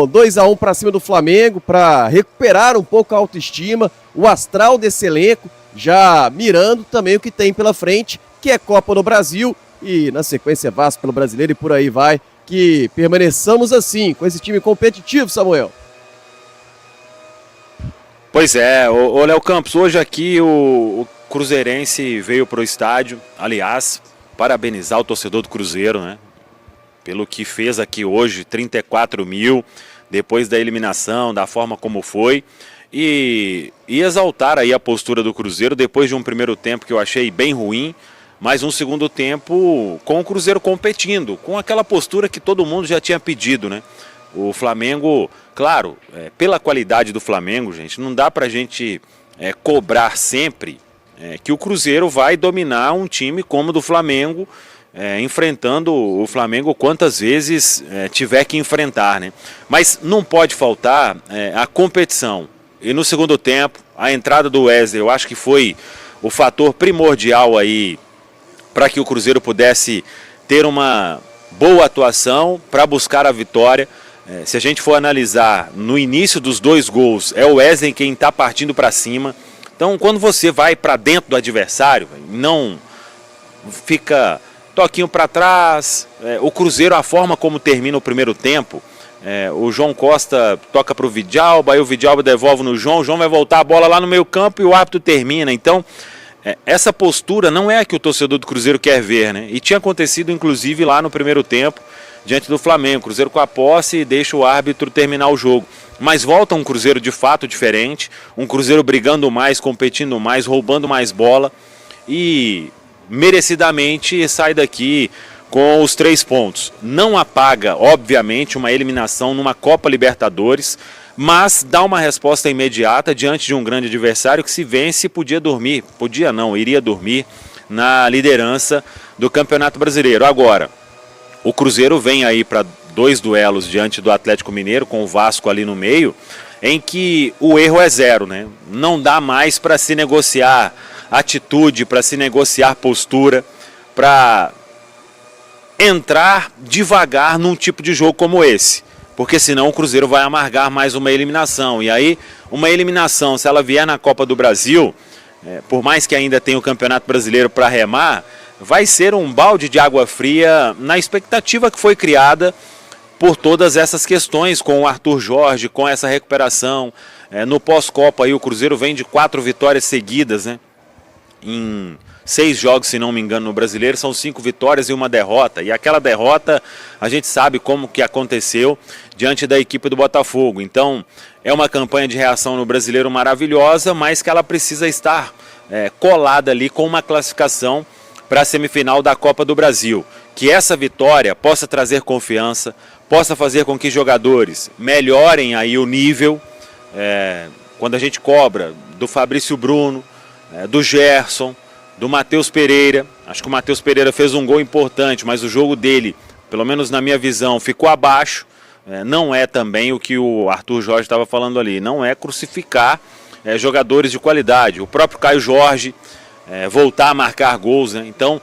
2-1 para cima do Flamengo, para recuperar um pouco a autoestima, o astral desse elenco, já mirando também o que tem pela frente, que é Copa do Brasil e na sequência Vasco pelo Brasileiro e por aí vai, que permaneçamos assim, com esse time competitivo, Samuel. Pois é, ô Léo Campos, hoje aqui o cruzeirense veio para o estádio, aliás, parabenizar o torcedor do Cruzeiro, né? Pelo que fez aqui hoje, 34 mil, depois da eliminação, da forma como foi, e exaltar aí a postura do Cruzeiro depois de um primeiro tempo que eu achei bem ruim, mas um segundo tempo com o Cruzeiro competindo, com aquela postura que todo mundo já tinha pedido, né? O Flamengo, claro, pela qualidade do Flamengo, gente, não dá pra gente cobrar sempre que o Cruzeiro vai dominar um time como o do Flamengo, enfrentando o Flamengo quantas vezes tiver que enfrentar, né? Mas não pode faltar a competição. E no segundo tempo, a entrada do Wesley, eu acho que foi o fator primordial aí para que o Cruzeiro pudesse ter uma boa atuação para buscar a vitória. Se a gente for analisar no início dos dois gols, é o Wesley quem está partindo para cima. Então, quando você vai para dentro do adversário, não fica toquinho para trás. O Cruzeiro, a forma como termina o primeiro tempo, o João Costa toca para o Vidalba, aí o Vidalba devolve no João, o João vai voltar a bola lá no meio campo e o árbitro termina. Então, essa postura não é a que o torcedor do Cruzeiro quer ver, né? E tinha acontecido, inclusive, lá no primeiro tempo, diante do Flamengo. O Cruzeiro com a posse e deixa o árbitro terminar o jogo. Mas volta um Cruzeiro de fato diferente, um Cruzeiro brigando mais, competindo mais, roubando mais bola e merecidamente sai daqui com os 3 pontos. Não apaga, obviamente, uma eliminação numa Copa Libertadores, mas dá uma resposta imediata diante de um grande adversário que, se vence, iria dormir na liderança do Campeonato Brasileiro. Agora, o Cruzeiro vem aí para 2 duelos diante do Atlético Mineiro, com o Vasco ali no meio, em que o erro é 0, né? Não dá mais para se negociar atitude, para se negociar postura, para entrar devagar num tipo de jogo como esse. Porque senão o Cruzeiro vai amargar mais uma eliminação. E aí, uma eliminação, se ela vier na Copa do Brasil, por mais que ainda tenha o Campeonato Brasileiro para remar, vai ser um balde de água fria na expectativa que foi criada por todas essas questões com o Arthur Jorge, com essa recuperação. No pós-Copa aí o Cruzeiro vem de 4 vitórias seguidas, né? Em 6 jogos, se não me engano, no Brasileiro, são 5 vitórias e 1 derrota. E aquela derrota, a gente sabe como que aconteceu diante da equipe do Botafogo. Então, é uma campanha de reação no Brasileiro maravilhosa, mas que ela precisa estar colada ali com uma classificação para a semifinal da Copa do Brasil. Que essa vitória possa trazer confiança, possa fazer com que jogadores melhorem aí o nível. Quando a gente cobra do Fabrício Bruno, do Gerson, do Matheus Pereira, acho que o Matheus Pereira fez um gol importante, mas o jogo dele, pelo menos na minha visão, ficou abaixo. Não é também o que o Arthur Jorge estava falando ali, não é crucificar jogadores de qualidade. O próprio Caio Jorge voltar a marcar gols, né? Então,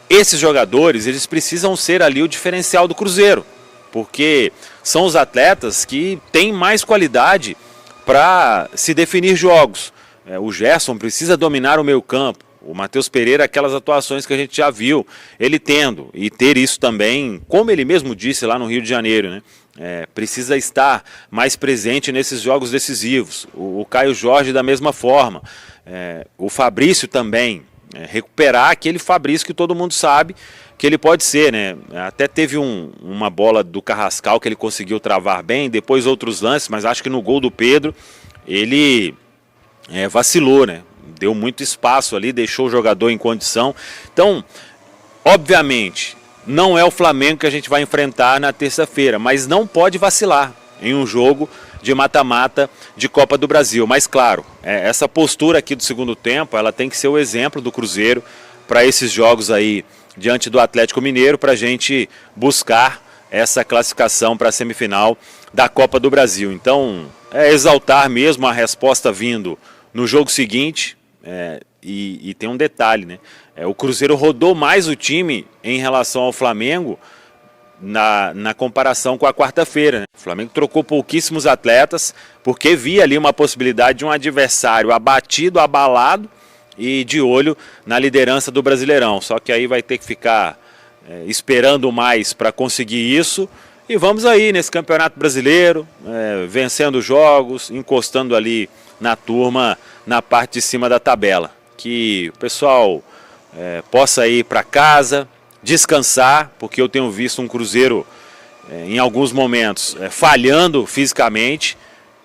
esses jogadores, eles precisam ser ali o diferencial do Cruzeiro, porque são os atletas que têm mais qualidade para se definir jogos. O Gerson precisa dominar o meio campo. O Matheus Pereira, aquelas atuações que a gente já viu ele tendo, e ter isso também, como ele mesmo disse lá no Rio de Janeiro, né? Precisa estar mais presente nesses jogos decisivos. O Caio Jorge da mesma forma. O Fabrício também, recuperar aquele Fabrício que todo mundo sabe que ele pode ser, né? Até teve uma bola do Carrascal que ele conseguiu travar bem, depois outros lances, mas acho que no gol do Pedro ele vacilou, né? Deu muito espaço ali, deixou o jogador em condição. Então, obviamente, não é o Flamengo que a gente vai enfrentar na terça-feira, mas não pode vacilar em um jogo de mata-mata de Copa do Brasil. Mas claro, essa postura aqui do segundo tempo, ela tem que ser o exemplo do Cruzeiro para esses jogos aí diante do Atlético Mineiro, para a gente buscar essa classificação para a semifinal da Copa do Brasil. Então, exaltar mesmo a resposta vindo no jogo seguinte. E tem um detalhe, né? O Cruzeiro rodou mais o time em relação ao Flamengo na comparação com a quarta-feira, né? O Flamengo trocou pouquíssimos atletas porque via ali uma possibilidade de um adversário abatido, abalado e de olho na liderança do Brasileirão. Só que aí vai ter que ficar esperando mais para conseguir isso. E vamos aí nesse Campeonato Brasileiro, vencendo jogos, encostando ali na turma, na parte de cima da tabela. Que o pessoal possa ir para casa, descansar, porque eu tenho visto um Cruzeiro em alguns momentos falhando fisicamente,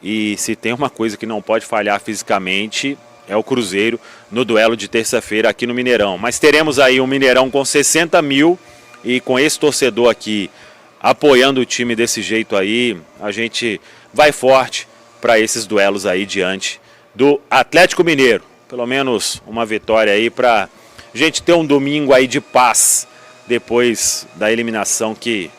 e se tem uma coisa que não pode falhar fisicamente é o Cruzeiro no duelo de terça-feira aqui no Mineirão. Mas teremos aí um Mineirão com 60 mil e com esse torcedor aqui apoiando o time desse jeito aí, a gente vai forte para esses duelos aí diante do Atlético Mineiro. Pelo menos uma vitória aí para a gente ter um domingo aí de paz depois da eliminação que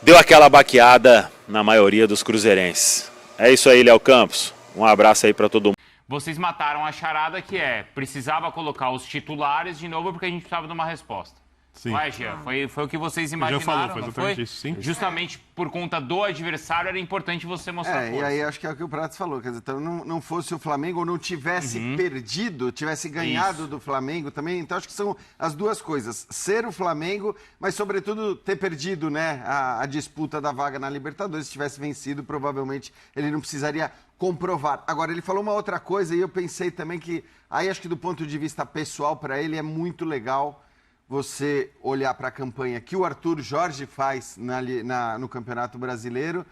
deu aquela baqueada na maioria dos cruzeirenses. É isso aí, Léo Campos. Um abraço aí para todo mundo. Vocês mataram a charada que precisava colocar os titulares de novo porque a gente precisava de uma resposta. Sim. Vai, Jean, foi o que vocês imaginaram, falou, foi não exatamente foi? isso, sim. Justamente por conta do adversário era importante você mostrar força. E aí acho que é o que o Pratos falou, quer dizer, então não fosse o Flamengo ou não tivesse perdido, tivesse ganhado do Flamengo também, então acho que são as duas coisas, ser o Flamengo, mas sobretudo ter perdido, né, a disputa da vaga na Libertadores, se tivesse vencido, provavelmente ele não precisaria comprovar. Agora, ele falou uma outra coisa e eu pensei também que, aí acho que do ponto de vista pessoal, para ele é muito legal você olhar para a campanha que o Arthur Jorge faz no Campeonato Brasileiro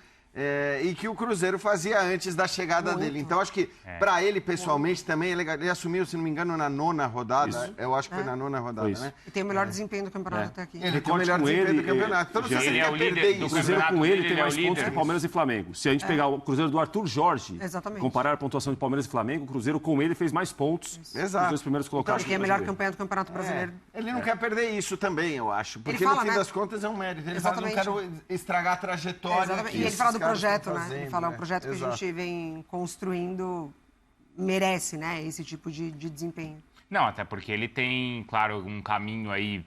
e que o Cruzeiro fazia antes da chegada dele. Então, acho que para ele, pessoalmente, também é legal. Ele assumiu, se não me engano, na 9ª rodada. Isso. Eu acho que foi na 9ª rodada, né? E tem o melhor desempenho do campeonato até aqui. Ele tem o melhor desempenho do campeonato. Então, não sei se ele quer perder isso. O Cruzeiro com ele tem mais pontos que Palmeiras e Flamengo. Se a gente pegar o Cruzeiro do Arthur Jorge, comparar a pontuação de Palmeiras e Flamengo, o Cruzeiro com ele fez mais pontos. Exato. Os dois primeiros colocados. Porque é a melhor campanha do Campeonato Brasileiro. Ele não quer perder isso também, eu acho. Porque no fim das contas é um mérito. Ele fala, não quero estragar a trajetória. E ele fala do projeto, né? Ele fala, o projeto que a gente vem construindo merece, né, esse tipo de desempenho. Não, até porque ele tem, claro, um caminho aí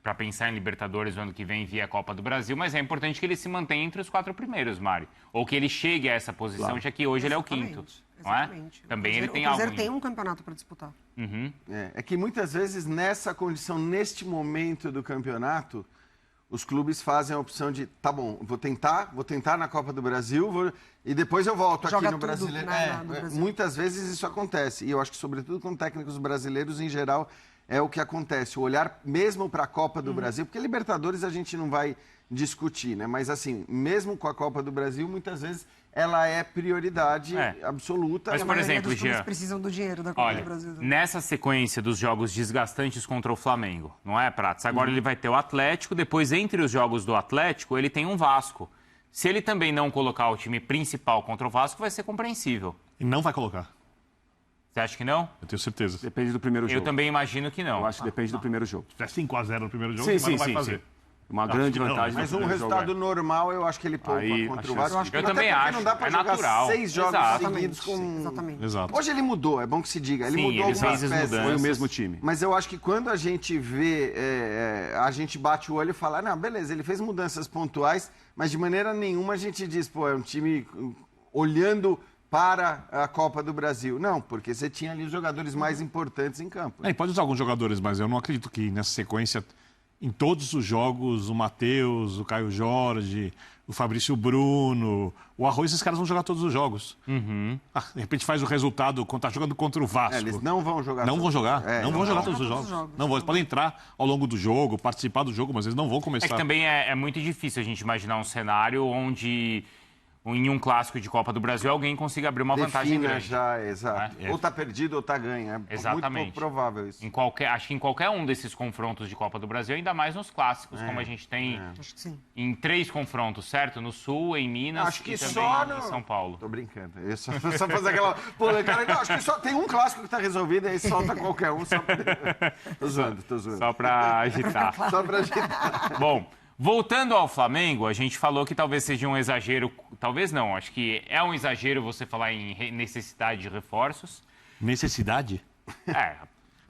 para pensar em Libertadores no ano que vem via Copa do Brasil, mas é importante que ele se mantenha entre os 4 primeiros, Mário. Ou que ele chegue a essa posição, já que hoje ele é o 5º. Não é? Também ele tem algo. O Cruzeiro tem um campeonato para disputar. É que muitas vezes nessa condição, neste momento do campeonato, os clubes fazem a opção de, tá bom, vou tentar na Copa do Brasil e depois eu volto aqui no Brasileiro. No Brasil. Muitas vezes isso acontece. E eu acho que, sobretudo com técnicos brasileiros, em geral, é o que acontece. O olhar mesmo para a Copa do Brasil, porque Libertadores a gente não vai discutir, né? Mas assim, mesmo com a Copa do Brasil, muitas vezes ela é prioridade absoluta. Mas, por exemplo, os clubes precisam do dinheiro da Copa do Brasil. Nessa sequência dos jogos desgastantes contra o Flamengo, não é, Pratos? Agora ele vai ter o Atlético, depois entre os jogos do Atlético ele tem um Vasco. Se ele também não colocar o time principal contra o Vasco, vai ser compreensível. E não vai colocar. Você acha que não? Eu tenho certeza. Depende do primeiro jogo. Eu também imagino que não. Eu acho que depende do primeiro jogo. Se tiver 5-0 no primeiro jogo, Sim, mas sim, não vai sim, fazer. sim. Uma grande vantagem. Mas um resultado normal, eu acho que ele poupa contra o Vasco. Eu também acho. Não dá pra jogar natural. 6 jogos seguidos com... Exatamente. Exato. Hoje ele mudou, é bom que se diga. Ele mudou algumas peças. Foi o mesmo time. Mas eu acho que quando a gente vê, a gente bate o olho e fala, não, beleza, ele fez mudanças pontuais, mas de maneira nenhuma a gente diz, pô, é um time olhando para a Copa do Brasil. Não, porque você tinha ali os jogadores mais importantes em campo. E pode usar alguns jogadores, mas eu não acredito que nessa sequência, em todos os jogos, o Matheus, o Caio Jorge, o Fabrício Bruno, o Arroz, esses caras vão jogar todos os jogos. De repente faz o resultado, tá jogando contra o Vasco. Eles não vão jogar. Não vão jogar. Não vão jogar todos os jogos. Não vão. Eles podem entrar ao longo do jogo, participar do jogo, mas eles não vão começar. É que também é muito difícil a gente imaginar um cenário onde em um clássico de Copa do Brasil alguém consiga abrir uma vantagem grande. Já, exato. Ou tá perdido ou tá ganho. É Exatamente. muito pouco provável isso. Acho que em qualquer um desses confrontos de Copa do Brasil, ainda mais nos clássicos, como a gente tem Acho que sim. em 3 confrontos, certo? No Sul, em Minas Acho que e também só em São Paulo. Tô brincando. Eu só fazer aquela... Pô, cara, não, acho que só tem um clássico que tá resolvido, aí solta qualquer um. Só pra... Tô zoando. Só pra agitar. Só pra agitar. Bom, voltando ao Flamengo, a gente falou que talvez seja um exagero, talvez não, acho que é um exagero você falar em necessidade de reforços. Necessidade?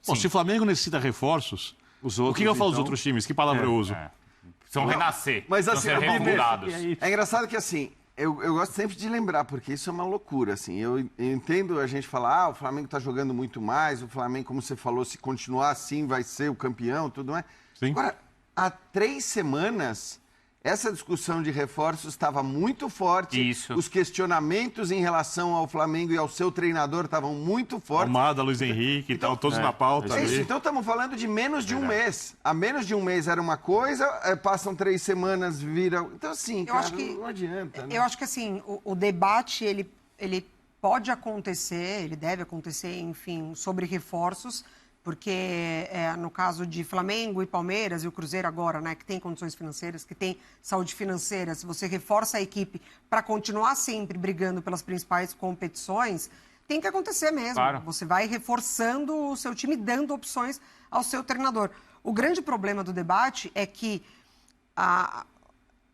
Sim. Se o Flamengo necessita reforços, o que eu falo dos outros times? Que palavra eu uso? Precisam renascer. Mas assim, precisam ser refundados. É engraçado que assim, eu gosto sempre de lembrar, porque isso é uma loucura, assim. Eu entendo a gente falar, o Flamengo está jogando muito mais, o Flamengo, como você falou, se continuar assim, vai ser o campeão, tudo mais. Sim. Agora, há 3 semanas, essa discussão de reforços estava muito forte. Isso. Os questionamentos em relação ao Flamengo e ao seu treinador estavam muito fortes. Almada, Luiz Henrique e tal, todos na pauta. É isso, ali. então estamos falando de menos de um mês. Há menos de um mês era uma coisa, passam 3 semanas, vira... Então, assim, cara, não adianta. Né? Eu acho que, assim, o debate, ele pode acontecer, ele deve acontecer, enfim, sobre reforços, porque no caso de Flamengo e Palmeiras e o Cruzeiro agora, né, que tem condições financeiras, que tem saúde financeira, se você reforça a equipe para continuar sempre brigando pelas principais competições, tem que acontecer mesmo. Claro. Você vai reforçando o seu time, dando opções ao seu treinador. O grande problema do debate é que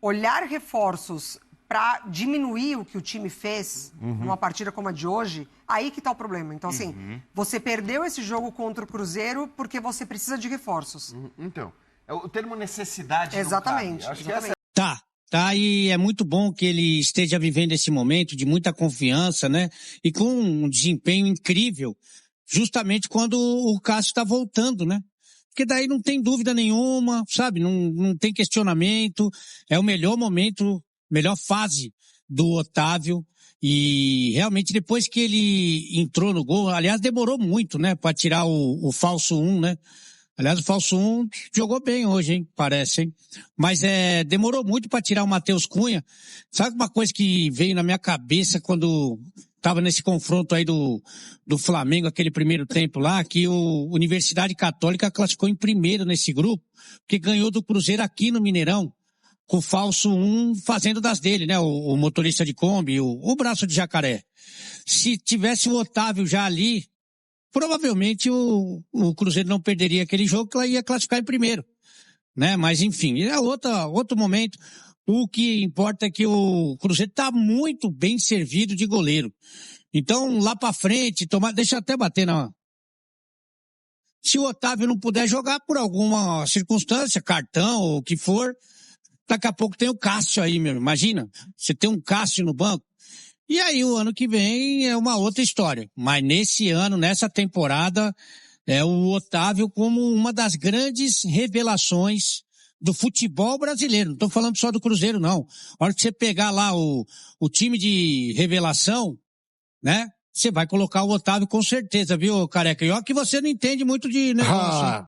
olhar reforços para diminuir o que o time fez numa partida como a de hoje, aí que está o problema. Então, assim, você perdeu esse jogo contra o Cruzeiro porque você precisa de reforços. Então, o termo necessidade Exatamente. não cabe. Acho que Exatamente. Tá, e é muito bom que ele esteja vivendo esse momento de muita confiança, né? E com um desempenho incrível, justamente quando o Cássio está voltando, né? Porque daí não tem dúvida nenhuma, sabe? Não tem questionamento, é o melhor momento, melhor fase do Otávio. E realmente depois que ele entrou no gol, aliás, demorou muito, né? Para tirar o falso 1, né? Aliás, o falso 1 jogou bem hoje, hein? Parece, hein? Mas demorou muito para tirar o Matheus Cunha. Sabe uma coisa que veio na minha cabeça quando estava nesse confronto aí do Flamengo, aquele primeiro tempo lá, que o Universidade Católica classificou em primeiro nesse grupo, porque ganhou do Cruzeiro aqui no Mineirão, com o falso 1 fazendo das dele, né? O motorista de Kombi, o braço de jacaré. Se tivesse o Otávio já ali, provavelmente o Cruzeiro não perderia aquele jogo, que ela ia classificar em primeiro, né? Mas enfim, é outro momento. O que importa é que o Cruzeiro está muito bem servido de goleiro. Então, lá para frente, deixa eu até bater na... Se o Otávio não puder jogar por alguma circunstância, cartão ou o que for, daqui a pouco tem o Cássio aí, meu. Imagina, você tem um Cássio no banco. E aí o ano que vem é uma outra história. Mas nesse ano, nessa temporada, é o Otávio como uma das grandes revelações do futebol brasileiro. Não estou falando só do Cruzeiro, não. A hora que você pegar lá o time de revelação, né? Você vai colocar o Otávio com certeza, viu, Careca? E olha que você não entende muito de negócio.